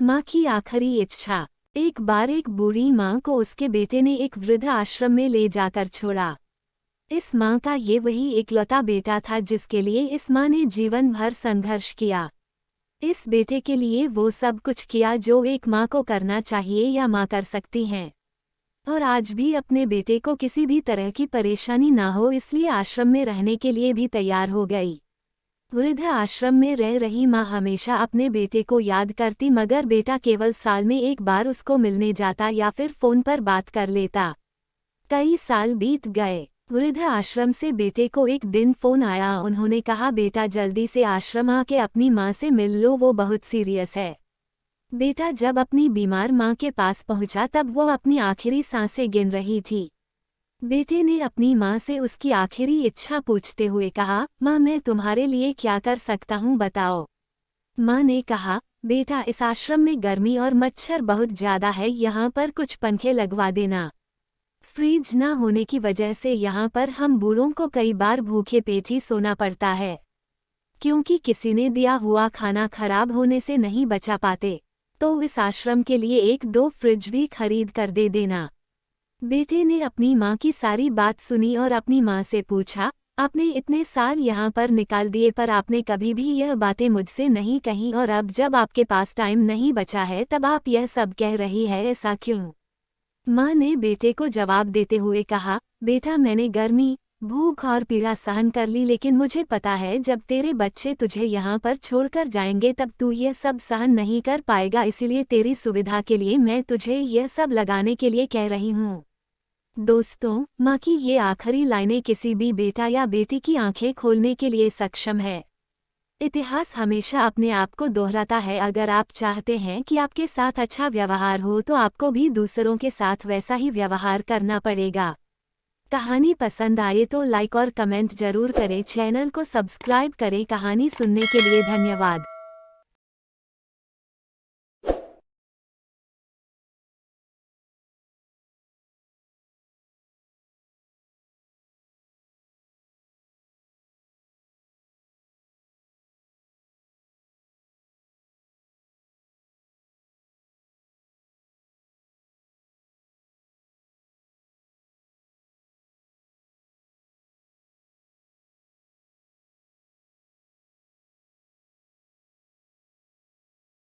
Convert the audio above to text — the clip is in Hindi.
माँ की आखिरी इच्छा। एक बार एक बूढ़ी माँ को उसके बेटे ने एक वृद्ध आश्रम में ले जाकर छोड़ा। इस माँ का ये वही एकलौता बेटा था जिसके लिए इस माँ ने जीवन भर संघर्ष किया। इस बेटे के लिए वो सब कुछ किया जो एक माँ को करना चाहिए या माँ कर सकती हैं। और आज भी अपने बेटे को किसी भी तरह की परेशानी ना हो इसलिए आश्रम में रहने के लिए भी तैयार हो गई। वृद्ध आश्रम में रह रही माँ हमेशा अपने बेटे को याद करती मगर बेटा केवल साल में एक बार उसको मिलने जाता या फिर फोन पर बात कर लेता। कई साल बीत गए। वृद्ध आश्रम से बेटे को एक दिन फोन आया। उन्होंने कहा, बेटा जल्दी से आश्रम आके अपनी माँ से मिल लो, वो बहुत सीरियस है। बेटा जब अपनी बीमार माँ के पास पहुंचा तब वो अपनी आखिरी सांसें गिन रही थी। बेटे ने अपनी माँ से उसकी आखिरी इच्छा पूछते हुए कहा, माँ मैं तुम्हारे लिए क्या कर सकता हूँ बताओ। माँ ने कहा, बेटा इस आश्रम में गर्मी और मच्छर बहुत ज़्यादा है, यहाँ पर कुछ पंखे लगवा देना। फ्रिज ना होने की वजह से यहाँ पर हम बूढ़ों को कई बार भूखे पेट ही सोना पड़ता है, क्योंकि किसी ने दिया हुआ खाना खराब होने से नहीं बचा पाते। तो इस आश्रम के लिए एक दो फ्रिज भी खरीद कर दे देना। बेटे ने अपनी माँ की सारी बात सुनी और अपनी माँ से पूछा, आपने इतने साल यहाँ पर निकाल दिए पर आपने कभी भी यह बातें मुझसे नहीं कहीं और अब जब आपके पास टाइम नहीं बचा है तब आप यह सब कह रही है, ऐसा क्यों? माँ ने बेटे को जवाब देते हुए कहा, बेटा मैंने गर्मी, भूख और पीड़ा सहन कर ली लेकिन मुझे पता है जब तेरे बच्चे तुझे यहाँ पर छोड़कर जाएंगे तब तू यह सब सहन नहीं कर पाएगा, इसीलिए तेरी सुविधा के लिए मैं तुझे यह सब लगाने के लिए कह रही हूँ। दोस्तों, माँ की ये आखिरी लाइनें किसी भी बेटा या बेटी की आंखें खोलने के लिए सक्षम है। इतिहास हमेशा अपने आप को दोहराता है। अगर आप चाहते हैं कि आपके साथ अच्छा व्यवहार हो तो आपको भी दूसरों के साथ वैसा ही व्यवहार करना पड़ेगा। कहानी पसंद आए तो लाइक और कमेंट जरूर करें। चैनल को सब्सक्राइब करें। कहानी सुनने के लिए धन्यवाद।